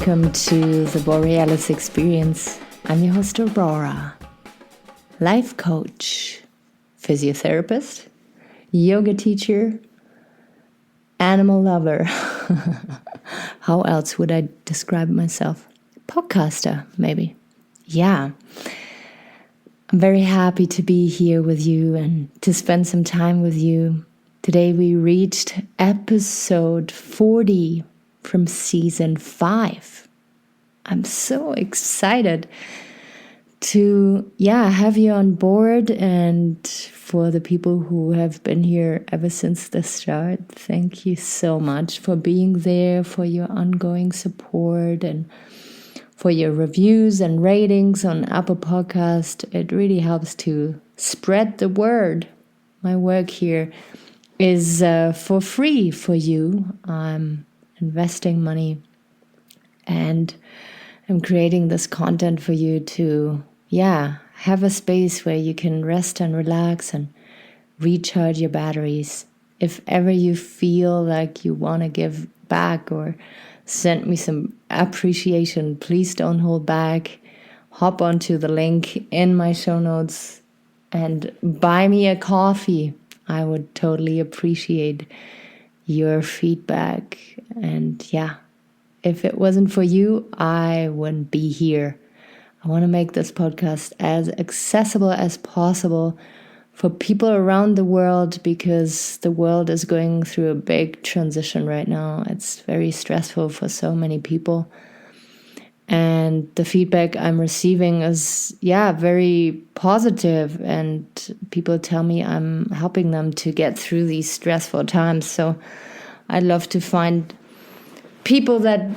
welcome to the Borealis Experience. I'm your host Aurora, life coach, physiotherapist, yoga teacher, animal lover. How else would I describe myself? Podcaster, maybe. Yeah. I'm very happy to be here with you and to spend some time with you. Today we reached episode 40 from season 5. I'm so excited to have you on board, and for the people who have been here ever since the start, thank you so much for being there, for your ongoing support, and for your reviews and ratings on Apple Podcast. It really helps to spread the word. My work here is for free for you. I'm investing money and I'm creating this content for you to have a space where you can rest and relax and recharge your batteries. If ever you feel like you want to give back or send me some appreciation, please don't hold back. Hop onto the link in my show notes and buy me a coffee. I would totally appreciate your feedback. And if it wasn't for you, I wouldn't be here. I want to make this podcast as accessible as possible for people around the world, because the world is going through a big transition right now. It's very stressful for so many people. And the feedback I'm receiving is, very positive. And people tell me I'm helping them to get through these stressful times. So I'd love to find people that,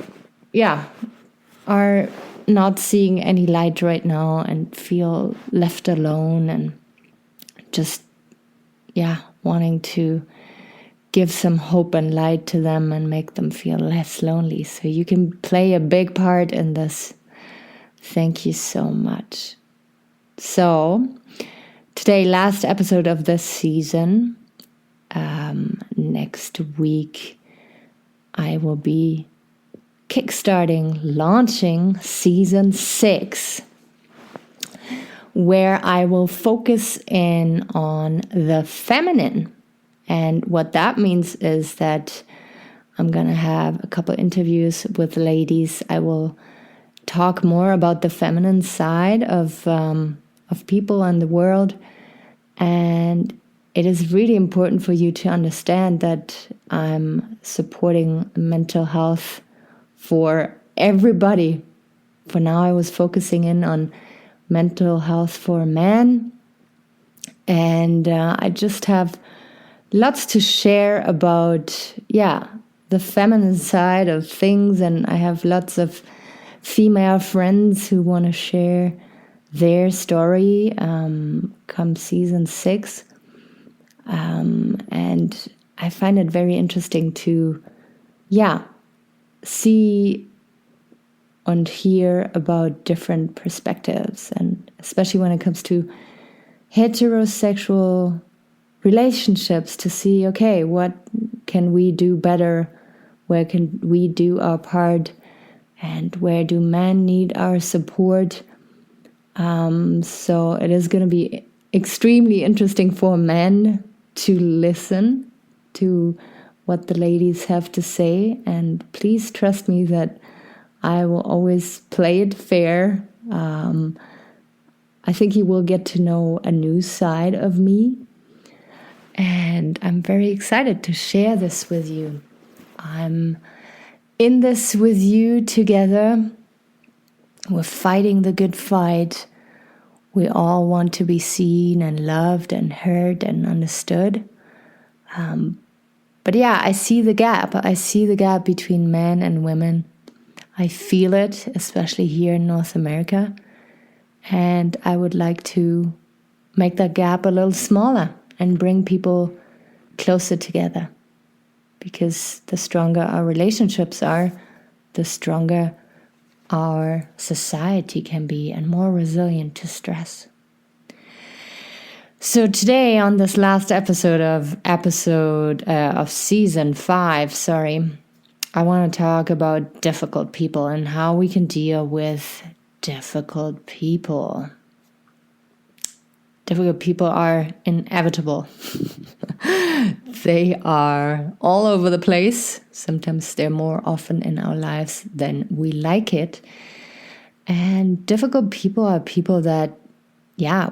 are not seeing any light right now and feel left alone, and just, wanting to give some hope and light to them and make them feel less lonely. So you can play a big part in this. Thank you so much. So today, last episode of this season. Next week, I will be launching season 6, where I will focus in on the feminine. And what that means is that I'm going to have a couple interviews with ladies. I will talk more about the feminine side of people in the world. And it is really important for you to understand that I'm supporting mental health for everybody. For now, I was focusing in on mental health for men. And I just have lots to share about, the feminine side of things. And I have lots of female friends who want to share their story come season 6. And I find it very interesting to, see and hear about different perspectives. And especially when it comes to heterosexual relationships, to see, okay, what can we do better? Where can we do our part? And where do men need our support? So it is going to be extremely interesting for men to listen to what the ladies have to say. And please trust me that I will always play it fair. I think you will get to know a new side of me. And I'm very excited to share this with you. I'm in this with you together. We're fighting the good fight. We all want to be seen and loved and heard and understood. But I see the gap. I see the gap between men and women. I feel it, especially here in North America. And I would like to make that gap a little smaller and bring people closer together. Because the stronger our relationships are, the stronger our society can be and more resilient to stress. So today, on this last episode of season 5, I want to talk about difficult people and how we can deal with difficult people. Difficult people are inevitable. They are all over the place. Sometimes they're more often in our lives than we like it. And difficult people are people that,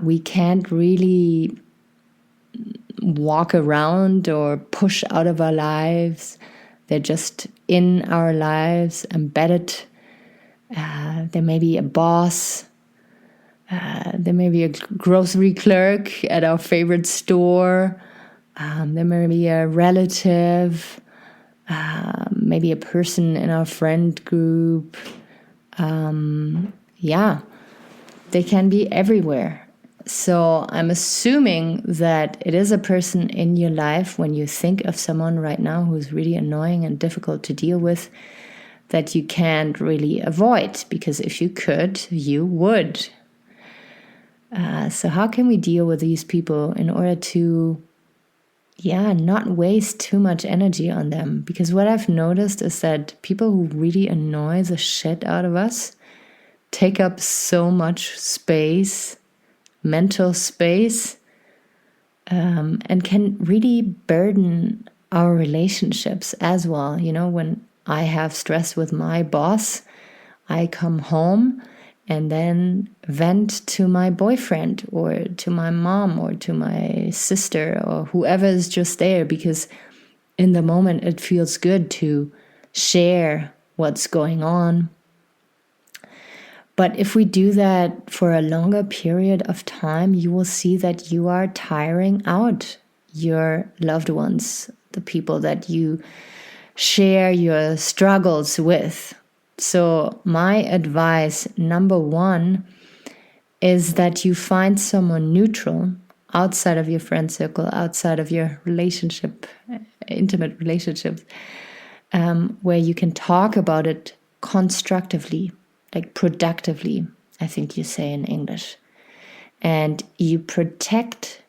we can't really walk around or push out of our lives. They're just in our lives, embedded. There may be a boss. There may be a grocery clerk at our favorite store. There may be a relative. Maybe a person in our friend group. They can be everywhere. So I'm assuming that it is a person in your life when you think of someone right now who's really annoying and difficult to deal with that you can't really avoid, because if you could, you would. So how can we deal with these people in order to, not waste too much energy on them? Because what I've noticed is that people who really annoy the shit out of us take up so much space, mental space, and can really burden our relationships as well. You know, when I have stress with my boss, I come home and then vent to my boyfriend or to my mom or to my sister or whoever is just there, because in the moment it feels good to share what's going on. But if we do that for a longer period of time, you will see that you are tiring out your loved ones, the people that you share your struggles with. So my advice, number one, is that you find someone neutral outside of your friend circle, outside of your relationship, intimate relationships, where you can talk about it constructively, like productively, I think you say in English. And you protect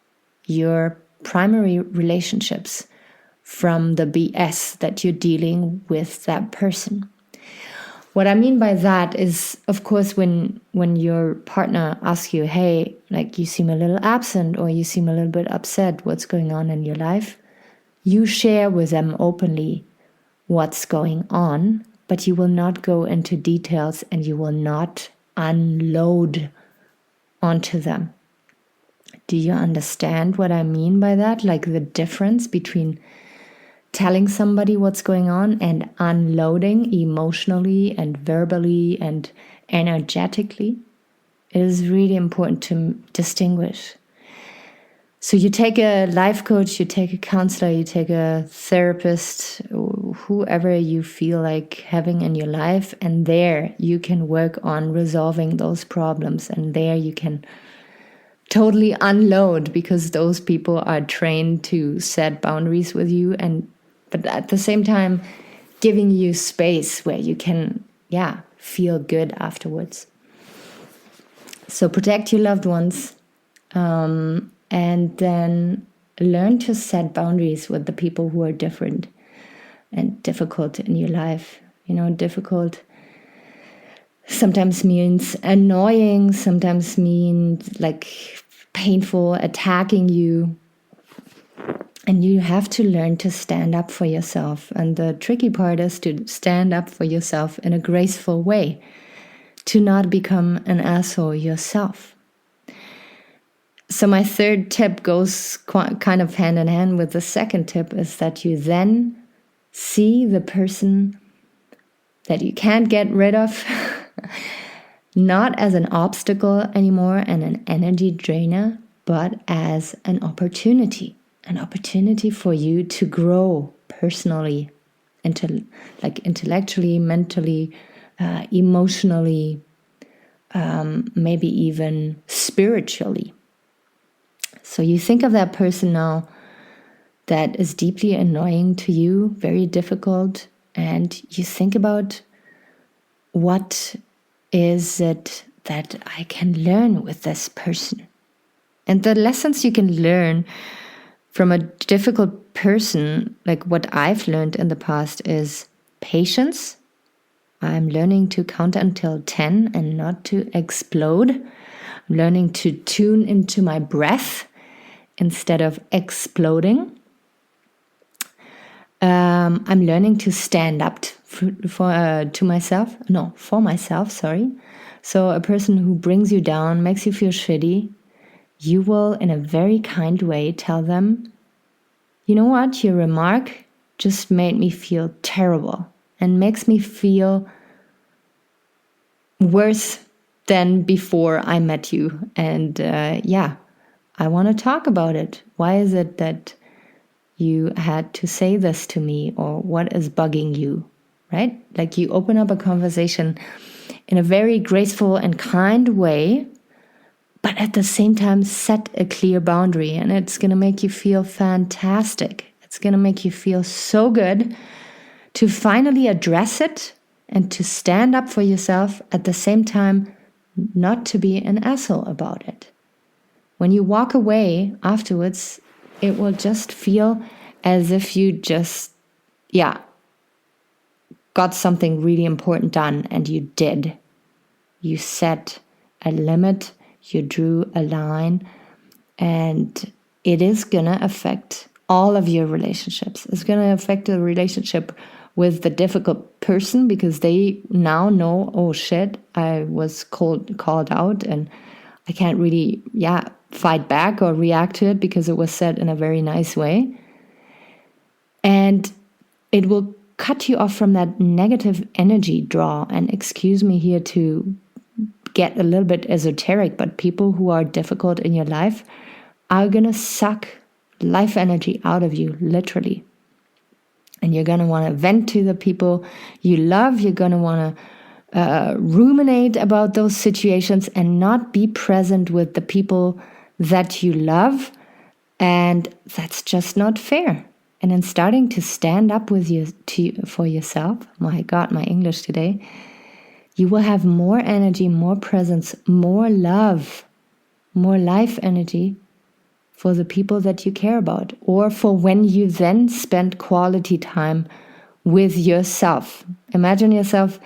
your primary relationships from the BS that you're dealing with that person. What I mean by that is, of course, when your partner asks you, hey, like you seem a little absent or you seem a little bit upset, what's going on in your life? You share with them openly what's going on, but you will not go into details and you will not unload onto them. Do you understand what I mean by that? Like the difference between telling somebody what's going on and unloading emotionally and verbally and energetically. It is really important to distinguish. So you take a life coach, you take a counselor, you take a therapist, whoever you feel like having in your life, and there you can work on resolving those problems, and there you can totally unload, because those people are trained to set boundaries with you, but at the same time giving you space where you can feel good afterwards. So protect your loved ones, and then learn to set boundaries with the people who are different and difficult in your life. You know, difficult sometimes means annoying, sometimes means like painful, attacking you. And you have to learn to stand up for yourself. And the tricky part is to stand up for yourself in a graceful way, to not become an asshole yourself. So my third tip goes kind of hand in hand with the second tip, is that you then see the person that you can't get rid of not as an obstacle anymore and an energy drainer, but as an opportunity for you to grow personally, intellectually, mentally, emotionally, maybe even spiritually. So you think of that person now that is deeply annoying to you, very difficult, and you think about, what is it that I can learn with this person? And the lessons you can learn from a difficult person, like what I've learned in the past, is patience. I'm learning to count until 10 and not to explode. I'm learning to tune into my breath instead of exploding. I'm learning to stand up for myself, sorry. So a person who brings you down, makes you feel shitty, you will, in a very kind way, tell them, you know what, your remark just made me feel terrible and makes me feel worse than before I met you. And I want to talk about it. Why is it that you had to say this to me, or what is bugging you, right? Like you open up a conversation in a very graceful and kind way, but at the same time set a clear boundary, and it's going to make you feel fantastic. It's going to make you feel so good to finally address it and to stand up for yourself, at the same time not to be an asshole about it. When you walk away afterwards, it will just feel as if you just, got something really important done, and you did. You set a limit, you drew a line, and it is going to affect all of your relationships. It's going to affect the relationship with the difficult person, because they now know, oh shit, I was called out, and I can't really, fight back or react to it because it was said in a very nice way. And it will cut you off from that negative energy draw. And excuse me here to get a little bit esoteric, but people who are difficult in your life are going to suck life energy out of you, literally. And you're going to want to vent to the people you love. You're going to want to ruminate about those situations and not be present with the people that you love. And that's just not fair. And in starting to stand up for yourself, my God, my English today, you will have more energy, more presence, more love, more life energy for the people that you care about, or for when you then spend quality time with yourself. Imagine yourself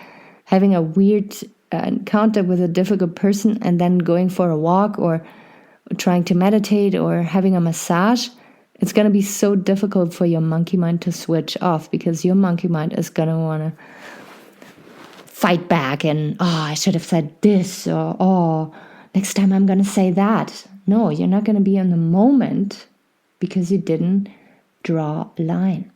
having a weird encounter with a difficult person and then going for a walk or trying to meditate or having a massage. It's going to be so difficult for your monkey mind to switch off, because your monkey mind is going to want to fight back and, I should have said this, or, next time I'm going to say that. No, you're not going to be in the moment because you didn't draw a line.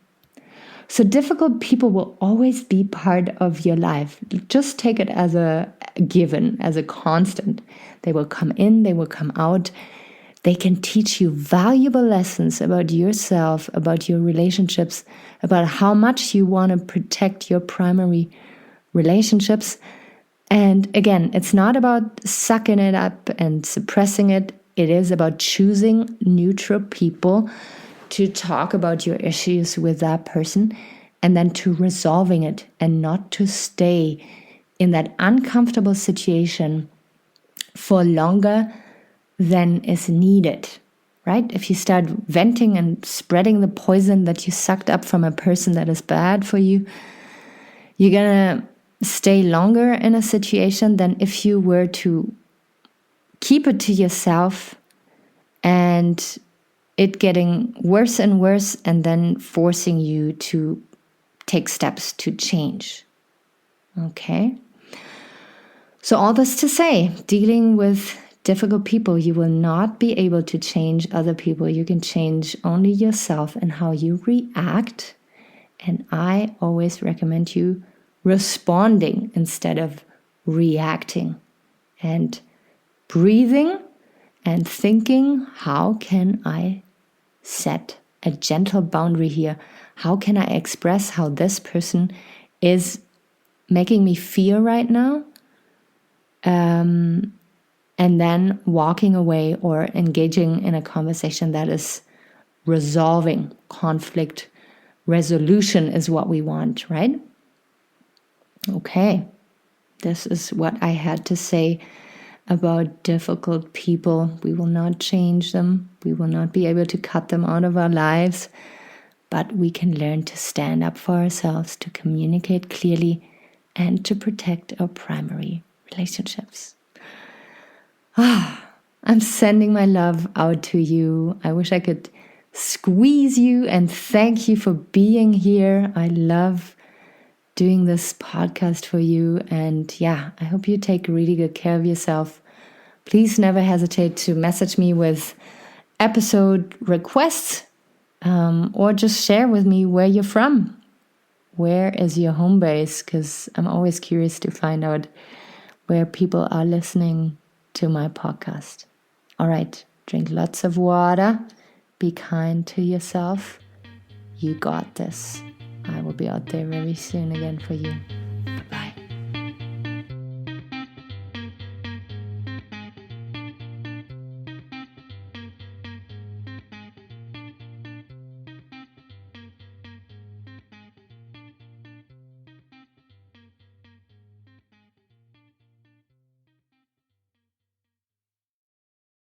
So difficult people will always be part of your life. Just take it as a given, as a constant. They will come in, they will come out. They can teach you valuable lessons about yourself, about your relationships, about how much you want to protect your primary relationships. And again, it's not about sucking it up and suppressing it. It is about choosing neutral people to talk about your issues with that person, and then to resolving it, and not to stay in that uncomfortable situation for longer than is needed, right? If you start venting and spreading the poison that you sucked up from a person that is bad for you, you're going to stay longer in a situation than if you were to keep it to yourself and it getting worse and worse, and then forcing you to take steps to change. Okay? So all this to say, dealing with difficult people, you will not be able to change other people. You can change only yourself and how you react. And I always recommend you responding instead of reacting, and breathing and thinking, how can I set a gentle boundary here? How can I express how this person is making me feel right now? And then walking away or engaging in a conversation that is resolving. Conflict resolution is what we want, right? Okay, this is what I had to say about difficult people. We will not change them. We will not be able to cut them out of our lives. but we can learn to stand up for ourselves, to communicate clearly, and to protect our primary relationships. I'm sending my love out to you. I wish I could squeeze you and thank you for being here. I love doing this podcast for you. And yeah, I hope you take really good care of yourself. Please never hesitate to message me with episode requests or just share with me where you're from. Where is your home base? Because I'm always curious to find out where people are listening to my podcast. All right, drink lots of water. Be kind to yourself. You got this. I will be out there very soon again for you.